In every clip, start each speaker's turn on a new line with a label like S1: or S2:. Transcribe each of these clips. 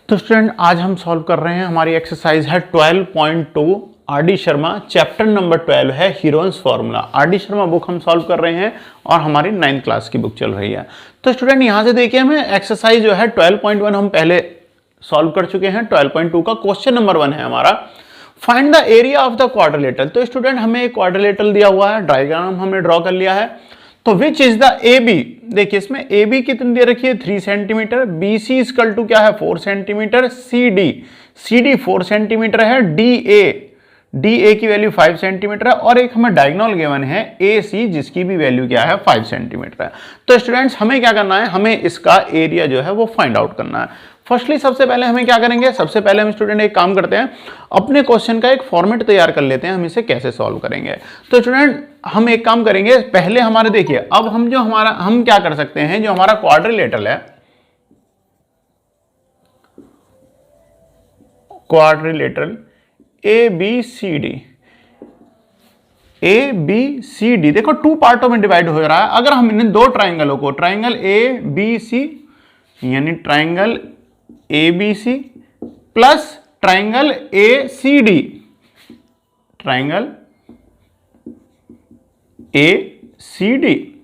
S1: तो स्टूडेंट आज हम सॉल्व कर रहे हैं, हमारी एक्सरसाइज है 12.2 आर.डी. शर्मा, चैप्टर नंबर 12 है Heron's formula. RD. Sharma book हम सॉल्व कर रहे हैं और हमारी 9th क्लास की बुक चल रही है। तो स्टूडेंट यहां से देखिए, हमें एक्सरसाइज जो है 12.1 हम पहले सॉल्व कर चुके हैं। 12.2 का क्वेश्चन नंबर 1 है हमारा, find the area of the quadrilateral. तो स्टूडेंट हमें एक क्वाड्रिलेटरल दिया हुआ है, डायग्राम हमने ड्रॉ कर लिया है। तो which is the A B, देखिए इसमें ए बी कितनी दे रखी है 3 centimetre, B C equal to क्या है 4 सेंटीमीटर, सी डी 4 सेंटीमीटर है, डी ए की वैल्यू 5 सेंटीमीटर है और एक हमें डायगोनल गिवन है ए सी जिसकी भी वैल्यू क्या है 5 सेंटीमीटर है। तो स्टूडेंट्स हमें क्या करना है, हमें इसका एरिया जो है वो फाइंड आउट करना है। फर्स्टली सबसे पहले हमें क्या करेंगे, सबसे पहले हम स्टूडेंट एक काम करते हैं, अपने क्वेश्चन का एक फॉर्मेट तैयार कर लेते हैं, हम इसे कैसे सॉल्व करेंगे। तो स्टूडेंट हम एक काम करेंगे, पहले हमारे देखिए अब हम क्या कर सकते हैं, जो हमारा क्वाड्रिलेटरल है, quadrilateral A B C D देखो 2 पार्टों में डिवाइड हो रहा है। अगर हम इन दो ट्राइंगलों को, ट्राइंगल ए बी सी यानी triangle A B C plus triangle A C D, triangle A C D,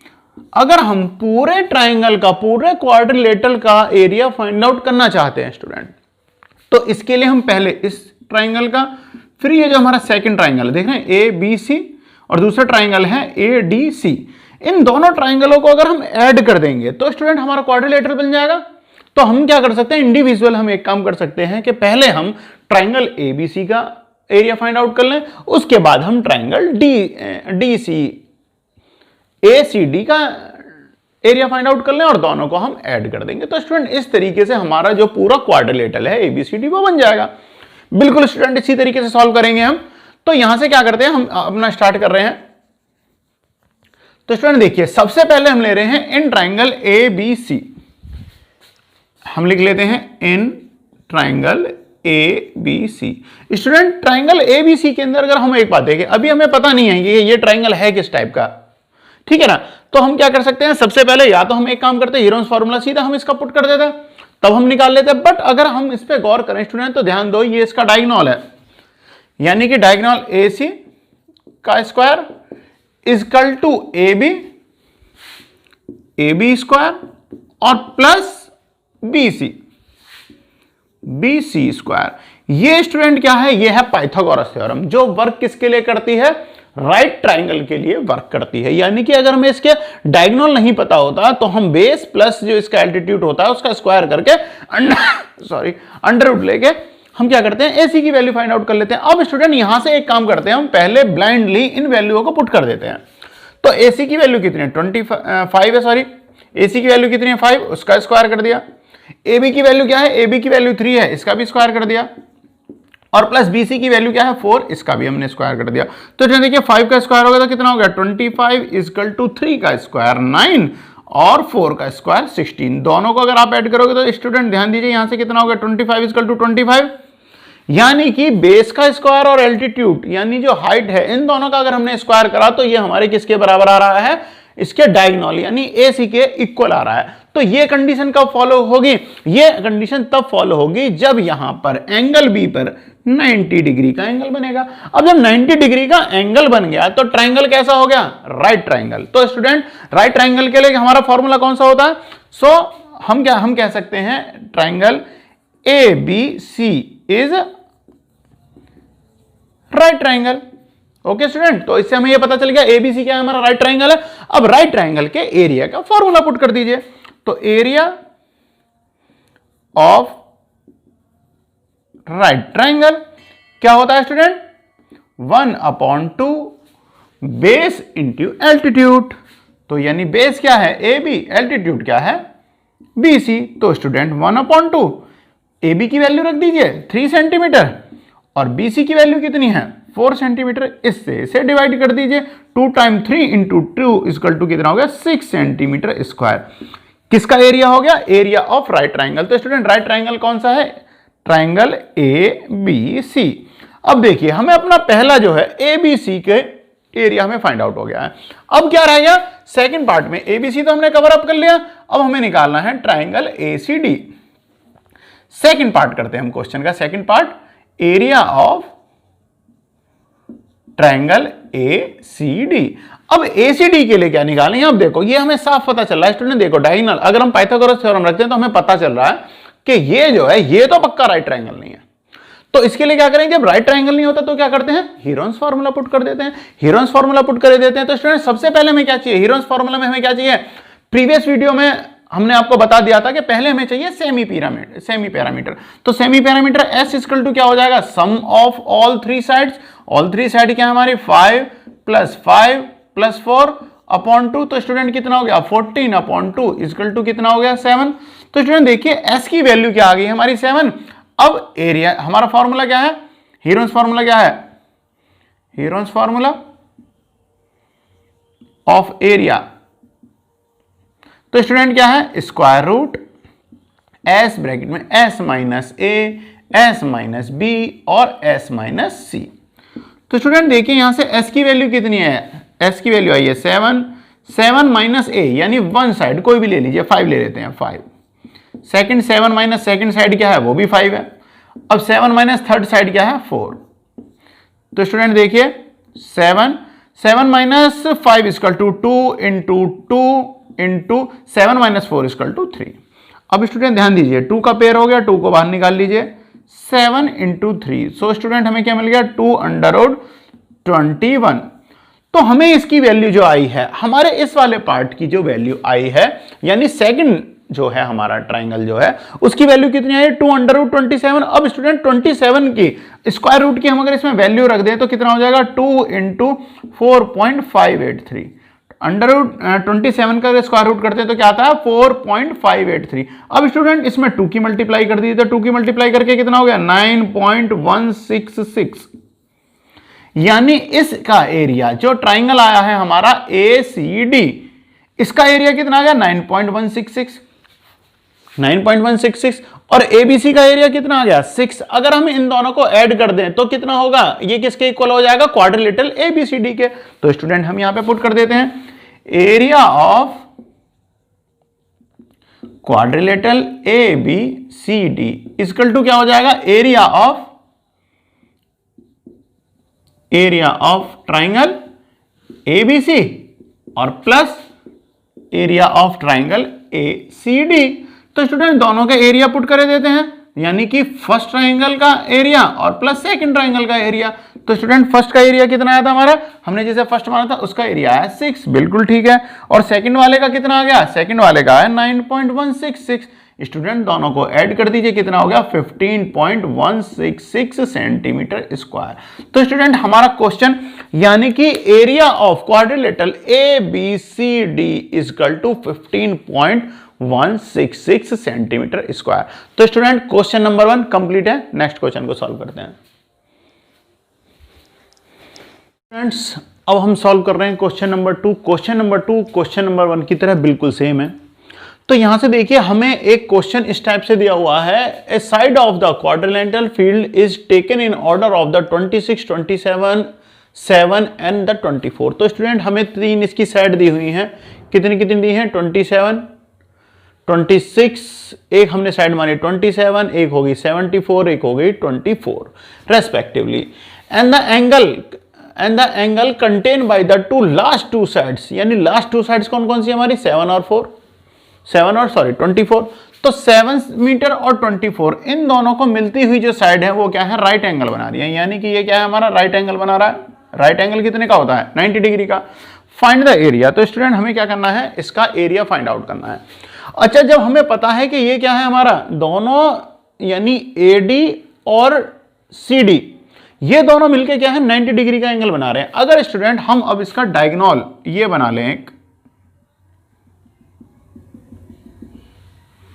S1: अगर हम पूरे ट्राइंगल का, पूरे क्वाड्रिलेटरल का एरिया फाइंड आउट करना चाहते हैं स्टूडेंट, तो इसके लिए हम पहले इस ट्राइंगल का, फिर ये जो हमारा सेकंड ट्राइंगल है देख रहे हैं ए बी सी और दूसरा ट्राइंगल है ए डी सी, इन दोनों ट्राइंगलों को अगर हम ऐड कर देंगे तो स्टूडेंट हमारा क्वाड्रिलेटरल बन जाएगा। तो हम क्या कर सकते हैं, इंडिविजुअल हम एक काम कर सकते हैं कि पहले हम ट्राइंगल ए बी सी का एरिया फाइंड आउट कर लें, उसके बाद हम ट्राइंगल डी सी ए सी डी का एरिया फाइंड आउट कर लें और दोनों को हम ऐड कर देंगे। तो स्टूडेंट इस तरीके से हमारा जो पूरा क्वाड्रिलेटरल है ए बी सी डी वो बन जाएगा। बिल्कुल स्टूडेंट इसी तरीके से सॉल्व करेंगे हम। तो यहां से क्या करते हैं, हम अपना स्टार्ट कर रहे हैं। तो स्टूडेंट देखिए सबसे पहले हम ले रहे हैं इन ट्राइंगल ए बी सी, हम लिख लेते हैं in triangle A B C. Student triangle A B C के अंदर अगर हम एक बात देखें, अभी हमें पता नहीं है कि ये ट्राइंगल है किस टाइप का, ठीक है ना। तो हम क्या कर सकते हैं, सबसे पहले या तो हम एक काम करते हैं हीरोन्स फार्मूला सीधा हम इसका पुट कर देते हैं, तब हम निकाल लेते हैं। बट अगर हम इस पे गौर करें स्टूडेंट तो ध्यान दो, ये इसका डायगोनल है, यानी कि डायगोनल ए सी का square equal to A B square और प्लस बी सी स्क्वायर। ये स्टूडेंट क्या है, ये है पाइथागोरस थ्योरम, जो वर्क किसके लिए करती है, राइट ट्राइंगल के लिए वर्क करती है। यानी कि अगर हमें इसके डायगोनल नहीं पता होता तो हम बेस प्लस जो इसका एल्टीट्यूड होता है उसका स्क्वायर करके अंडर रूट लेके हम क्या करते हैं, एसी की वैल्यू फाइंड आउट कर लेते हैं। अब स्टूडेंट यहां से एक काम करते हैं, हम पहले ब्लाइंडली इन वैल्यूओं को पुट कर देते हैं। तो एसी की वैल्यू कितनी है 25 है, सॉरी एसी की वैल्यू कितनी है 5, उसका स्क्वायर कर दिया। ए बी की वैल्यू क्या है, ए बी की वैल्यू 3 है, इसका भी स्क्वायर कर दिया। और प्लस बी सी की वैल्यू क्या है 4, इसका भी हमने स्क्वायर कर दिया। तो देखिए 5 का स्क्वायर होगा तो कितना हो गया 25 इक्वल टू 3 का स्क्वायर 9 और 4 का स्क्वायर 16। दोनों को अगर आप ऐड करोगे तो स्टूडेंट ध्यान दीजिए यहां से कितना हो गया 25 इक्वल टू 25, यानी कि बेस का स्क्वायर और एल्टीट्यूड यानी जो हाइट है, इन दोनों का अगर हमने स्क्वायर करा तो ये हमारे किसके बराबर आ रहा है, इसके डायगोनल यानी एसी के इक्वल आ रहा है। तो ये कंडीशन कब फॉलो होगी, ये कंडीशन तब फॉलो होगी जब यहां पर एंगल बी पर 90 डिग्री का एंगल बनेगा। अब जब 90 डिग्री का एंगल बन गया तो ट्राइंगल कैसा हो गया, राइट ट्राइंगल। तो स्टूडेंट राइट ट्राइंगल के लिए हमारा फॉर्मूला कौन सा होता है, हम कह सकते हैं triangle A B C is right triangle. Okay student, तो इससे हमें ये पता चल गया एबीसी क्या है, हमारा राइट ट्राइंगल है। अब राइट ट्राइंगल के एरिया का फॉर्मूला पुट कर दीजिए। तो एरिया ऑफ राइट ट्राइंगल क्या होता है स्टूडेंट, 1/2 बेस इंटू एल्टीट्यूड। तो यानी बेस क्या है ए बी, एल्टीट्यूड क्या है बी सी। तो स्टूडेंट 1/2 ए बी की वैल्यू रख दीजिए 3 सेंटीमीटर और बी सी की वैल्यू कितनी है 4 सेंटीमीटर, इससे इसे डिवाइड कर दीजिए। 2 टाइम 3 इंटू 2 इक्वल टू कितना हो गया 6 सेंटीमीटर स्क्वायर। किसका एरिया हो गया, एरिया ऑफ राइट ट्राइंगल। तो स्टूडेंट राइट ट्राइंगल कौन सा है, ट्राइंगल ए बी सी। अब देखिए हमें अपना पहला जो है ए बी सी के एरिया हमें फाइंड आउट हो गया है। अब क्या रह गया, सेकंड पार्ट में ए बी सी तो हमने कवर अप कर लिया, अब हमें निकालना है triangle A C D. Second part करते हैं हम क्वेश्चन का, second part, area of triangle ACD। अब ACD के लिए क्या निकालेंगे? अब देखो ये हमें साफ पता चल रहा है स्टूडेंट, देखो डायगोनल अगर हम पाइथागोरस थ्योरम रखते हैं तो हमें पता चल रहा है कि ये जो है ये तो पक्का राइट ट्रायंगल नहीं है। तो इसके लिए क्या करेंगे? जब राइट ट्रायंगल नहीं होता तो क्या करते हैं? हीरोन्स फार्मूला पुट कर देते हैं। हीरोन्स फार्मूला पुट कर देते हैं तो स्टूडेंट सबसे पहले हमें क्या चाहिए? हीरोन्स फार्मूला में हमें क्या चाहिए? प्रीवियस वीडियो में हमने आपको बता दिया था कि पहले हमें चाहिए सेमी पैरामीटर। तो semi parameter S equal to क्या हो जाएगा? Sum of all three sides. All three side क्या है हमारी? 5 + 4 अपॉन 2। तो स्टूडेंट कितना हो गया? 14 अपॉन 2 इक्वल टू कितना हो गया? 7। तो स्टूडेंट देखिए S की वैल्यू क्या आ गई हमारी? 7। अब एरिया हमारा फॉर्मूला क्या है? हीरोन्स फार्मूला क्या है? Heron's formula of area. तो स्टूडेंट क्या है? स्क्वायर रूट S ब्रैकेट में S minus A, S minus B और S माइनस C। तो स्टूडेंट देखिए यहां से S की वैल्यू कितनी है? S की वैल्यू आई है 7 माइनस A यानी वन साइड कोई भी ले लीजिए, 5 ले लेते हैं, 5। सेकंड 7 माइनस सेकंड साइड क्या है? वो भी 5 है। अब 7 माइनस थर्ड साइड क्या है? 4। तो स्टूडेंट देखिए 7 minus 5 equal to 2 into 2 into 7 minus 4 equal to 3। अब स्टूडेंट ध्यान दीजिए 2 का पेयर हो गया, 2 को बाहर निकाल लीजिए, 7 इंटू 3। सो स्टूडेंट हमें क्या मिल गया? 2√21। तो हमें इसकी वैल्यू जो आई है, हमारे इस वाले पार्ट की जो वैल्यू आई है, यानी सेकंड जो है हमारा ट्राइंगल जो है उसकी वैल्यू कितनी आई? 2√27। अब स्टूडेंट 27 की स्क्वायर रूट की हम अगर इसमें वैल्यू रख दें तो कितना हो जाएगा? 2 इंटू 4.583। √27 का स्क्वायर रूट करते हैं तो क्या आता है? 4.583। अब स्टूडेंट इसमें 2 की मल्टीप्लाई कर दी, तो 2 की मल्टीप्लाई करके कितना हो गया? 9.166। यानी इसका एरिया जो ट्राइंगल आया है हमारा ACD, इसका एरिया कितना आ गया? 9.166 और ABC का एरिया कितना आ गया? 6। अगर हम इन दोनों को ऐड कर दें तो कितना होगा? ये किसके इक्वल हो जाएगा? क्वाड्रिलेटरल ABCD के। तो स्टूडेंट हम यहां पे पुट कर देते हैं area of quadrilateral ABCD equal to क्या हो जाएगा? एरिया ऑफ ट्राइंगल ABC और plus area of triangle ACD। तो स्टूडेंट दोनों का एरिया पुट कर देते हैं, यानी कि फर्स्ट ट्राइंगल का एरिया और प्लस सेकंड ट्राइंगल का एरिया। तो स्टूडेंट फर्स्ट का एरिया कितना आया था हमारा? हमने जिसे फर्स्ट माना था उसका एरिया है 6, बिल्कुल ठीक है। और सेकंड वाले का कितना आ गया? सेकंड वाले का है 9.166। स्टूडेंट दोनों को ऐड कर दीजिए, कितना हो गया? 15.166 सेंटीमीटर स्क्वायर। तो स्टूडेंट हमारा क्वेश्चन यानी कि area of quadrilateral ABCD equal to 15.166 centimetre square. तो स्टूडेंट क्वेश्चन नंबर 1 कंप्लीट है। नेक्स्ट क्वेश्चन को सॉल्व करते हैं स्टूडेंट्स। अब हम सॉल्व कर रहे हैं क्वेश्चन नंबर 2। क्वेश्चन नंबर 1 की तरह बिल्कुल सेम है। तो यहां से देखिए हमें एक क्वेश्चन इस टाइप से दिया हुआ है, a side of the quadrilateral field is taken in order of the 26, 27, 7 and the 24। तो स्टूडेंट हमें 3 इसकी साइड दी हुई हैं, कितनी कितनी दी हैं? 27, 26, एक हमने साइड मानी 27, एक होगी 74, एक हो गई 24 respectively. And the angle contain by the last two sides, यानी लास्ट टू साइड्स कौन कौन सी हमारी? 24। तो 7 मीटर और 24 इन दोनों को मिलती हुई जो साइड है वो क्या है? राइट एंगल बना रही है, यानी कि ये क्या है हमारा? राइट एंगल बना रहा है। राइट एंगल कितने का होता है? 90 डिग्री का। Find the area. तो स्टूडेंट हमें क्या करना है? इसका एरिया फाइंड आउट करना है। अच्छा, जब हमें पता है कि ये क्या है हमारा, दोनों यानी AD और CD ये दोनों मिलके क्या है? 90 डिग्री का एंगल बना रहे हैं। अगर स्टूडेंट हम अब इसका डायगोनल ये बना लें एक,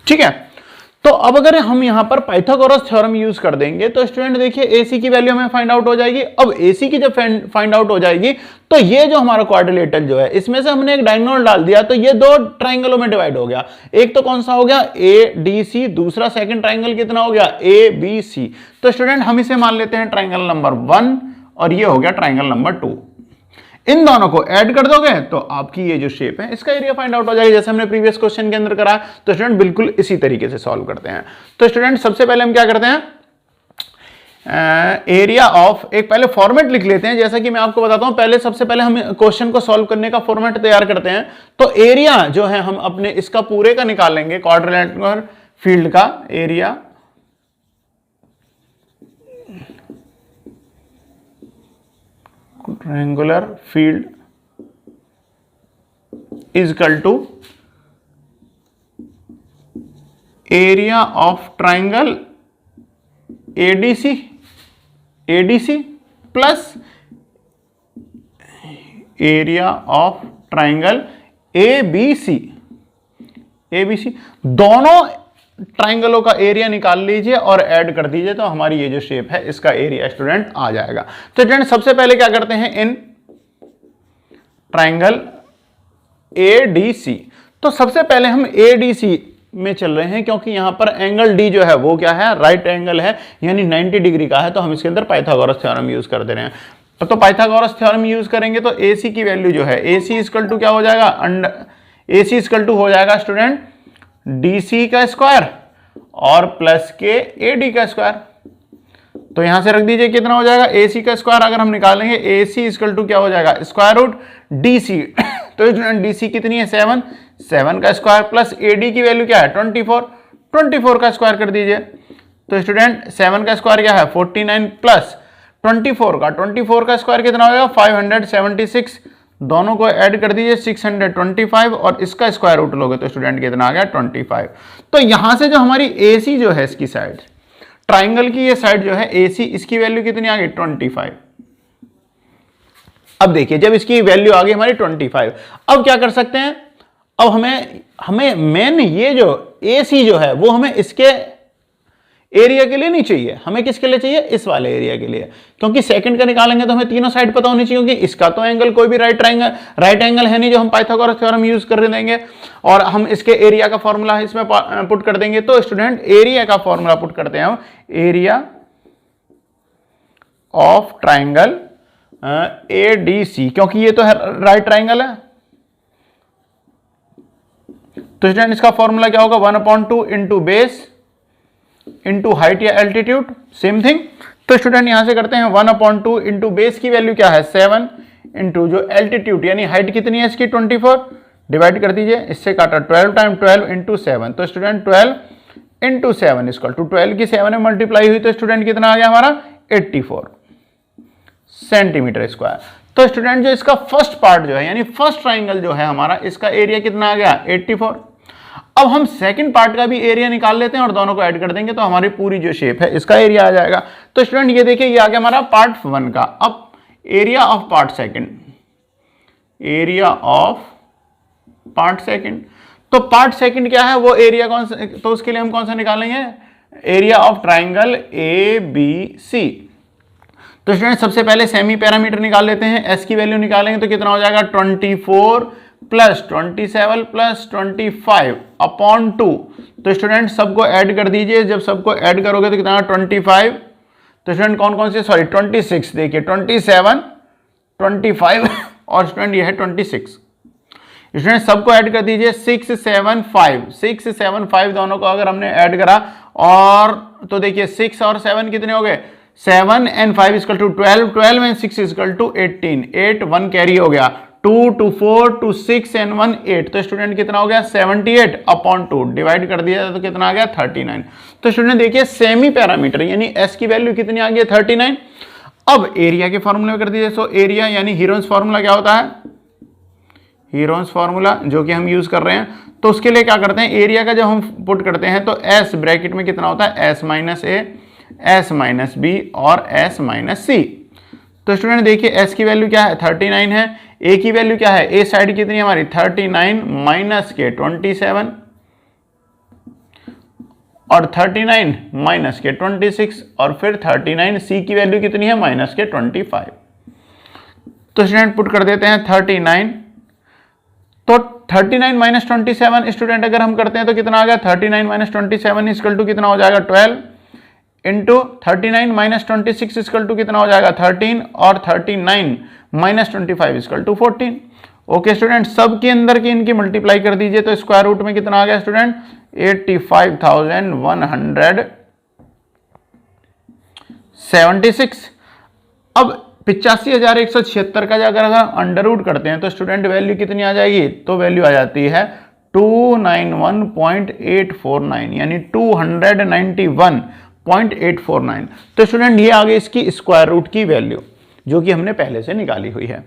S1: ठीक है, तो अब अगर हम यहां पर पाइथागोरस थ्योरम यूज कर देंगे तो स्टूडेंट देखिए AC की वैल्यू हमें फाइंड आउट हो जाएगी। अब AC की जब फाइंड आउट हो जाएगी तो ये जो हमारा क्वाड्रिलेटरल जो है इसमें से हमने एक डायगोनल डाल दिया तो ये 2 ट्राइंगलों में डिवाइड हो गया। एक तो कौन सा हो गया? ADC, दूसरा सेकंड ट्राइंगल कितना हो गया? ABC। तो स्टूडेंट हम इसे मान लेते हैं ट्राइंगल नंबर 1 और ये हो गया ट्राइंगल नंबर 2। इन दोनों को ऐड कर दोगे तो आपकी ये जो शेप है इसका एरिया फाइंड आउट हो जाएगा, जैसे हमने प्रीवियस क्वेश्चन के अंदर करा। तो स्टूडेंट बिल्कुल इसी तरीके से सॉल्व करते हैं। तो स्टूडेंट सबसे पहले हम क्या करते हैं, एरिया ऑफ, एक पहले फॉर्मेट लिख लेते हैं। जैसा कि मैं आपको बताता हूं, पहले सबसे पहले हम क्वेश्चन को सॉल्व करने का फॉर्मेट तैयार करते हैं। तो एरिया जो है हम अपने इसका पूरे का निकाल लेंगे, क्वाड्रिलेटरल फील्ड का area triangular field is equal to area of triangle A D C plus area of triangle A B C. दोनों ट्रायंगलों का एरिया निकाल लीजिए और ऐड कर दीजिए, तो हमारी ये जो शेप है इसका एरिया स्टूडेंट आ जाएगा। तो स्टूडेंट सबसे पहले क्या करते हैं, इन ट्रायंगल एडीसी, तो सबसे पहले हम एडीसी में चल रहे हैं, क्योंकि यहां पर एंगल डी जो है वो क्या है, राइट एंगल है, यानी 90 डिग्री का है। तो हम इसके अंदर पाइथागोरस थ्योरम यूज कर दे रहे हैं। तो पाइथागोरस थ्योरम यूज करेंगे तो AC की वैल्यू जो है, AC इक्वल टू क्या हो जाएगा, AC इक्वल टू हो जाएगा स्टूडेंट DC का स्क्वायर और प्लस के AD का स्क्वायर। तो यहां से रख दीजिए कितना हो जाएगा, AC का स्क्वायर अगर हम निकालेंगे, AC इक्वल टू क्या हो जाएगा, स्क्वायर रूट DC। तो स्टूडेंट DC कितनी है, 7 का स्क्वायर प्लस AD की वैल्यू क्या है, 24 का स्क्वायर कर दीजिए। तो स्टूडेंट 7 का स्क्वायर क्या है, 49 प्लस 24 का स्क्वायर कितना होगा, 576। दोनों को ऐड कर दीजिए, 625 और इसका स्क्वायर रूट लोगे तो स्टूडेंट कितना आ गया, 25। तो यहां से जो हमारी AC जो है, इसकी साइड ट्राइंगल की ये साइड जो है AC, इसकी वैल्यू कितनी आ गई, 25। अब देखिए जब इसकी वैल्यू आ गई हमारी 25, अब क्या कर सकते हैं, अब हमें मेन ये जो AC जो है वो हमें इसके एरिया के लिए नहीं चाहिए, हमें किसके लिए चाहिए, इस वाले एरिया के लिए। क्योंकि सेकंड का निकालेंगे तो हमें तीनों साइड पता होनी चाहिए, क्योंकि इसका तो एंगल कोई भी राइट एंगल है नहीं जो हम पाइथागोरस थ्योरम यूज कर देंगे, और हम इसके एरिया का फॉर्मूला इसमें पुट कर देंगे। तो स्टूडेंट एरिया का फॉर्मूला पुट करते हैं हम, एरिया ऑफ ट्राइंगल ADC, क्योंकि ये तो है राइट ट्राइंगल है। तो स्टूडेंट इसका फॉर्मूला क्या होगा, 1/2 इंटू बेस इंटू हाइट या एल्टीट्यूड, सेम थिंग। तो स्टूडेंट यहां से करते हैं 1/2 इंटू बेस की वैल्यू क्या है, 7 इंटू जो एल्टीट्यूड यानी हाइट कितनी है इसकी, 24, डिवाइड कर दीजिए, इससे काटा 12 टाइम 12 इंटू 7। तो स्टूडेंट 12 इंटू 7 इक्वल टू 12 की 7 में मल्टीप्लाई हुई तो स्टूडेंट कितना आ गया हमारा, 84 सेंटीमीटर स्क्वायर। तो स्टूडेंट जो इसका फर्स्ट पार्ट जो है यानी फर्स्ट ट्राइंगल जो है हमारा, इसका एरिया कितना आ गया, 84। अब हम सेकंड पार्ट का भी एरिया निकाल लेते हैं और दोनों को ऐड कर देंगे तो हमारी पूरी जो शेप है इसका एरिया आ जाएगा। तो स्टूडेंट ये देखिए ये आ गया हमारा पार्ट 1 का। अब area of part second, area of part second, तो पार्ट सेकंड क्या है वो एरिया कौन सा, तो उसके लिए हम कौन सा निकालेंगे, एरिया ऑफ ट्राइंगल ABC। तो स्टूडेंट सबसे पहले सेमी पैरामीटर निकाल लेते हैं, S की वैल्यू निकालेंगे तो कितना हो जाएगा, 24 प्लस 27 प्लस 25 अपॉन 2। तो स्टूडेंट सबको ऐड कर दीजिए, जब सबको ऐड करोगे तो कितना, 25। तो स्टूडेंट कौन कौन से, सॉरी 26, देखिए 27, 25 और स्टूडेंट ये है 26। स्टूडेंट सबको ऐड कर दीजिए, 6, 7, 5 दोनों को अगर हमने ऐड करा, और तो देखिए 6 और 7 कितने हो गए, 7 and 5 equal to 12, 12 and 6 equal to 18, 8 1 carry हो गया, 2 2 4 2 6 and 1 8। तो स्टूडेंट कितना हो गया, 78 अपॉन 2, डिवाइड कर दिया तो कितना आ गया, 39। तो स्टूडेंट देखिए सेमी पैरामीटर यानी S की वैल्यू कितनी आ गई, 39। अब एरिया के फॉर्मूले में कर दीजिए। सो एरिया यानी हीरोन्स फॉर्मूला क्या होता है, हीरोन्स फॉर्मूला जो कि हम यूज कर रहे हैं, तो उसके लिए क्या करते हैं, एरिया का जब हम पुट करते हैं तो S ब्रैकेट में कितना होता है, S minus A, S minus B और S माइनस C। तो स्टूडेंट देखिए S की वैल्यू क्या है, 39 है, A की वैल्यू क्या है, A साइड कितनी है हमारी, 39 माइनस के 27 और 39 माइनस के 26 और फिर 39, C की वैल्यू कितनी है, माइनस के 25। तो स्टूडेंट पुट कर देते हैं 39, तो 39 माइनस 27 स्टूडेंट अगर हम करते हैं तो कितना आ गया, 39 माइनस 27 इक्वल टू कितना हो जाएगा, 12 इंटू 39 माइनस 26 इक्वल टू कितना हो जाएगा 13 और 39 minus 25 equal to 14। Okay student, सब के अंदर की इनकी मल्टीप्लाई कर दीजिए तो स्क्वायर रूट में कितना आ गया स्टूडेंट 85,176। अब 85,176 का अगर अंडर रूट करते हैं तो स्टूडेंट वैल्यू कितनी आ जाएगी, तो वैल्यू आ जाती है 291.849 यानी 291.849। तो स्टूडेंट ये आ गई इसकी स्क्वायर रूट की वैल्यू जो कि हमने पहले से निकाली हुई है।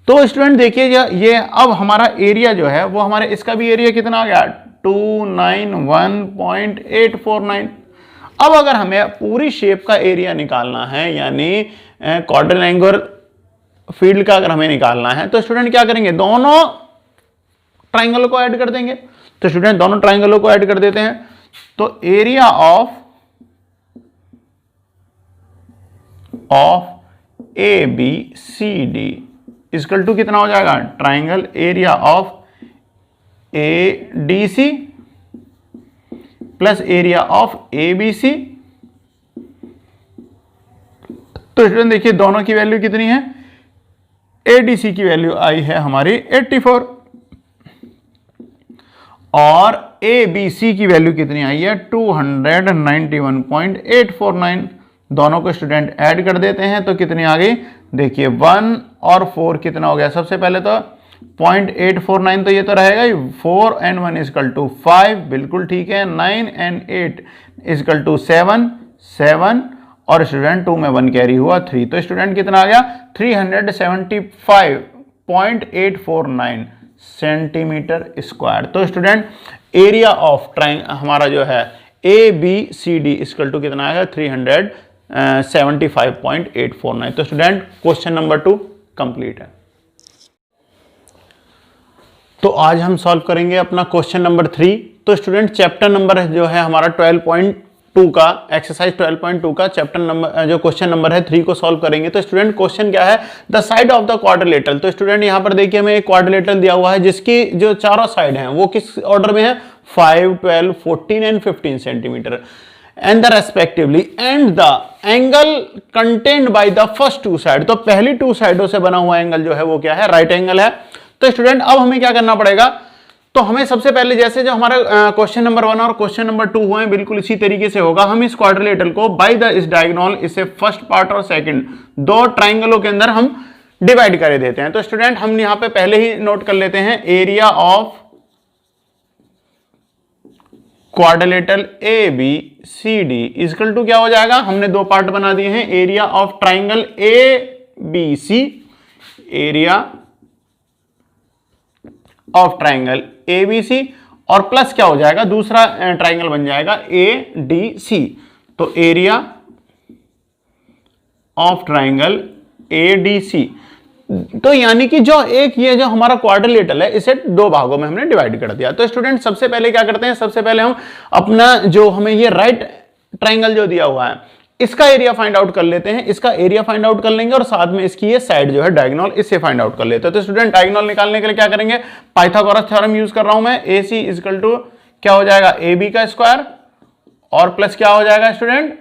S1: तो स्टूडेंट देखिए ये अब हमारा एरिया जो है वो हमारे इसका भी एरिया कितना आ गया 291.849। अब अगर हमें पूरी शेप का एरिया निकालना है यानी क्वाड्रिलेंगुलर फील्ड का अगर हमें निकालना है तो स्टूडेंट क्या करेंगे, दोनों ट्राइंगलों को ऐड कर देंगे। तो स्टूडेंट दोनों ट्राइंगलों को ऐड कर देते हैं तो area of A B C D equal to कितना हो जाएगा, triangle area of A D C plus area of A B C. तो स्टूडेंट देखिए दोनों की वैल्यू कितनी है, एडीसी की वैल्यू आई है हमारी 84 और एबीसी की वैल्यू कितनी आई है 291.849। दोनों को स्टूडेंट ऐड कर देते हैं तो कितनी आ गई, देखिए 1 और 4 कितना हो गया, सबसे पहले तो 0.849 तो ये तो रहेगा ही, 4 and 1 इक्वल टू 5 बिल्कुल ठीक है, 9 and 8 इक्वल टू 7 और स्टूडेंट 2 में 1 कैरी हुआ 3। तो स्टूडेंट कितना आ गया 375.849 सेंटीमीटर स्क्वायर। तो स्टूडेंट एरिया ऑफ ट्राइंगल हमारा जो है A B C D equal to कितना आएगा 375.849। तो स्टूडेंट क्वेश्चन नंबर 2 कंप्लीट है। तो आज हम सॉल्व करेंगे अपना क्वेश्चन नंबर 3। तो स्टूडेंट चैप्टर नंबर जो है हमारा 12.2 का एक्सरसाइज 12.2 का चैप्टर नंबर जो क्वेश्चन नंबर है 3 को सॉल्व करेंगे। तो स्टूडेंट क्वेश्चन क्या है, the side of the quadrilateral. तो स्टूडेंट यहां पर देखिए हमें एक क्वाड्रिलेटरल दिया हुआ है जिसकी जो चारों साइड हैं वो किस ऑर्डर में है 5, 12, 14 and 15 centimetre and the respectively and the angle contained by the first 2 side. तो पहली 2 साइडों से बना हुआ एंगल जो है वो क्या है, राइट एंगल है। तो स्टूडेंट अब हमें क्या करना पड़ेगा, तो हमें सबसे पहले जैसे जो हमारा क्वेश्चन नंबर 1 और क्वेश्चन नंबर 2 हुए हैं बिल्कुल इसी तरीके से होगा। हम इस क्वाड्रिलेटरल को बाय द इस डायगोनल इसे फर्स्ट पार्ट और सेकंड दो ट्राइंगलों के अंदर हम डिवाइड कर देते हैं। तो स्टूडेंट हम यहां पे पहले ही नोट कर लेते हैं area of quadrilateral A B C D equal to क्या हो जाएगा, हमने दो पार्ट बना दिए हैं, area of triangle A B C, area of triangle A B C और प्लस क्या हो जाएगा, दूसरा ट्राइंगल बन जाएगा ए डी सी। तो area of triangle A D C. तो यानी कि जो एक ये जो हमारा क्वाड्रिलेटरल है इसे दो भागों में हमने डिवाइड कर दिया। तो स्टूडेंट सबसे पहले क्या करते हैं, सबसे पहले हम अपना जो हमें ये राइट ट्राइंगल जो दिया हुआ है इसका एरिया फाइंड आउट कर लेते हैं। इसका एरिया फाइंड आउट कर लेंगे और साथ में इसकी ये साइड जो है डायगोनल इसे फाइंड आउट कर लेते हैं। तो स्टूडेंट डायगोनल निकालने के लिए क्या करेंगे, पाइथागोरस थ्योरम यूज कर रहा हूं मैं। ए सी इक्वल टू क्या हो जाएगा ए बी का स्क्वायर और प्लस क्या हो जाएगा स्टूडेंट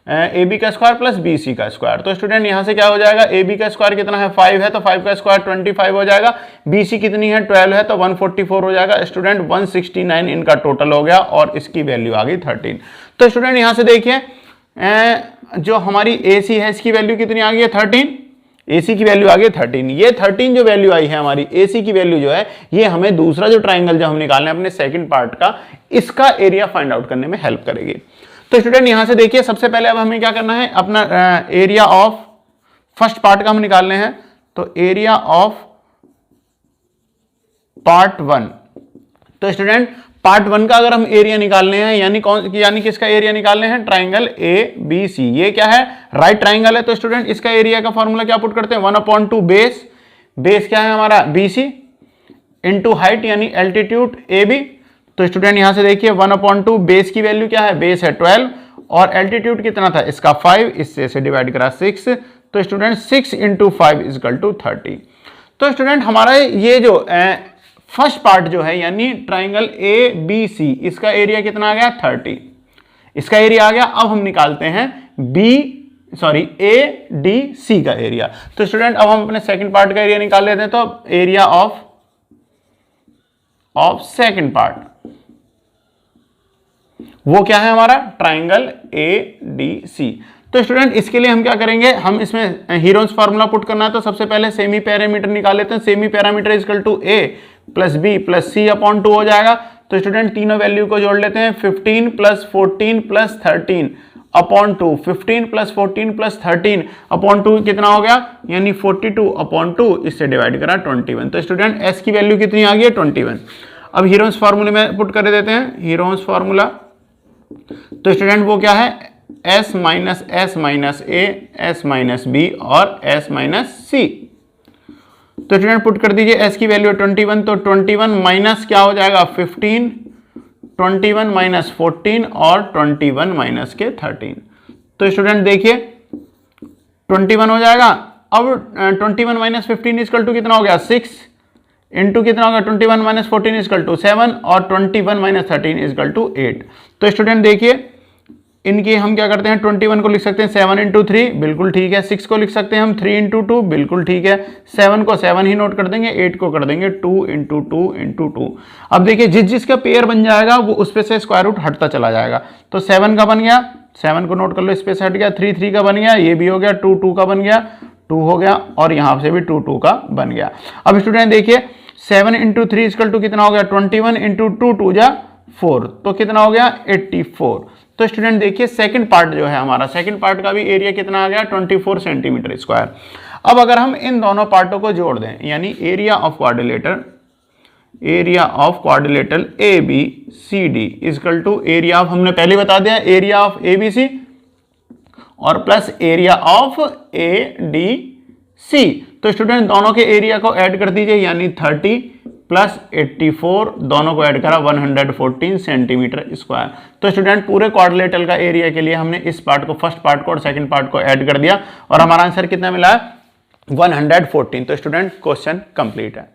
S1: ए बी का स्क्वायर प्लस बी सी का स्क्वायर। तो स्टूडेंट यहां से क्या हो जाएगा, ए बी का स्क्वायर कितना है 5 है तो 5 का स्क्वायर 25 हो जाएगा, बी सी कितनी है 12 है तो 144 हो जाएगा। स्टूडेंट 169 इनका टोटल हो गया और इसकी वैल्यू आ गई 13। तो स्टूडेंट यहां से देखिए जो हमारी ए सी है इसकी वैल्यू कितनी आ गई है 13, ए सी की वैल्यू आ गई 13। ये 13 जो वैल्यू आई है हमारी ए सी की वैल्यू जो है ये हमें दूसरा जो ट्राइंगल जो हम निकालना है अपने सेकंड पार्ट का इसका एरिया फाइंड आउट करने में हेल्प करेगी। तो स्टूडेंट यहां से देखिए सबसे पहले अब हमें क्या करना है, अपना एरिया ऑफ फर्स्ट पार्ट का हम निकालने हैं। तो एरिया ऑफ पार्ट 1। तो स्टूडेंट पार्ट 1 का अगर हम एरिया निकालने हैं यानी किसका एरिया निकालने हैं, ट्राइंगल ए बी सी। ये क्या है, राइट ट्राइंगल है। तो स्टूडेंट इसका एरिया का फॉर्मूला क्या पुट करते हैं, 1/2 बेस, बेस क्या है हमारा बी सी इंटू हाइट यानी एल्टीट्यूड ए बी। तो स्टूडेंट यहां से देखिए 1/2 बेस की वैल्यू क्या है, बेस है 12 और एल्टीट्यूड कितना था इसका 5, इससे डिवाइड करा 6। तो स्टूडेंट 6 × 5 = 30। तो स्टूडेंट हमारा ये जो फर्स्ट पार्ट जो है यानी ट्राइंगल ए बी सी इसका एरिया कितना आ गया 30 इसका एरिया आ गया। अब हम निकालते हैं ए डी सी का एरिया। तो स्टूडेंट अब हम अपने सेकंड पार्ट का एरिया निकाल लेते हैं। तो एरिया ऑफ सेकंड पार्ट वो क्या है हमारा, ट्राइंगल ए डी सी। तो स्टूडेंट इसके लिए हम क्या करेंगे, हम इसमें हीरोन्स फार्मूला पुट करना है। तो सबसे पहले सेमी पैरामीटर निकाल लेते हैं। Semi parameter equal to A plus B plus C upon 2 हो जाएगा। तो स्टूडेंट तीनों वैल्यू को जोड़ लेते हैं, 15 plus 14 plus 13 upon 2। 15 plus 14 plus 13 upon 2 कितना हो गया, यानी 42 अपॉन 2, इससे डिवाइड करा 21। तो स्टूडेंट एस की वैल्यू कितनी आ गई है, 21। अब हीरोन्स फार्मूले में पुट कर देते हैं, हीरोन्स फार्मूला। तो स्टूडेंट वो क्या है, s माइनस ए, s माइनस बी और s माइनस सी। तो स्टूडेंट पुट कर दीजिए, s की वैल्यू 21, तो 21 माइनस क्या हो जाएगा 15, 21 माइनस 14 और 21 माइनस के 13। तो स्टूडेंट देखिए 21 हो जाएगा। अब 21 माइनस 15 इक्वल टू कितना हो गया 6 इंटू कितना होगा 21 माइनस 14 इक्वल टू 7 और 21 माइनस 13 इक्वल टू 8। तो स्टूडेंट देखिए इनकी हम क्या करते हैं, 21 को लिख सकते हैं 7 इंटू 3, बिल्कुल ठीक है। 6 को लिख सकते हैं हम 3 इंटू 2, बिल्कुल ठीक है। 7 को 7 ही नोट कर देंगे, 8 को कर देंगे 2 इंटू 2 इंटू 2। अब देखिए जिसका पेयर बन जाएगा वो उस पे से स्क्वायर रूट हटता चला जाएगा। तो 7 का बन गया, 7 को नोट कर लो, इस पे से हट गया। 3 का बन गया, ये भी हो गया। 2 का बन गया, 2 हो गया, और यहाँ से भी 2 का बन गया। अब स्टूडेंट देखिए 7 इंटू 3 इक्वल टू कितना हो गया 21 इंटू 2 जा 4, तो कितना हो गया 84। तो स्टूडेंट देखिए सेकंड पार्ट जो है हमारा, सेकंड पार्ट का भी एरिया कितना आ गया 24 सेंटीमीटर स्क्वायर। अब अगर हम इन दोनों पार्टों को जोड़ दें, यानी area of quadrilateral A B C D equal to area of, हमने पहले बता दिया area of A B C और plus area of A D C. तो स्टूडेंट दोनों के एरिया को ऐड कर दीजिए, यानी 30 प्लस 84, दोनों को ऐड करा 114 सेंटीमीटर स्क्वायर। तो स्टूडेंट पूरे क्वाड्रिलेटरल का एरिया के लिए हमने इस पार्ट को, फर्स्ट पार्ट को और सेकंड पार्ट को ऐड कर दिया और हमारा आंसर कितना मिला है 114। तो स्टूडेंट क्वेश्चन कंप्लीट है।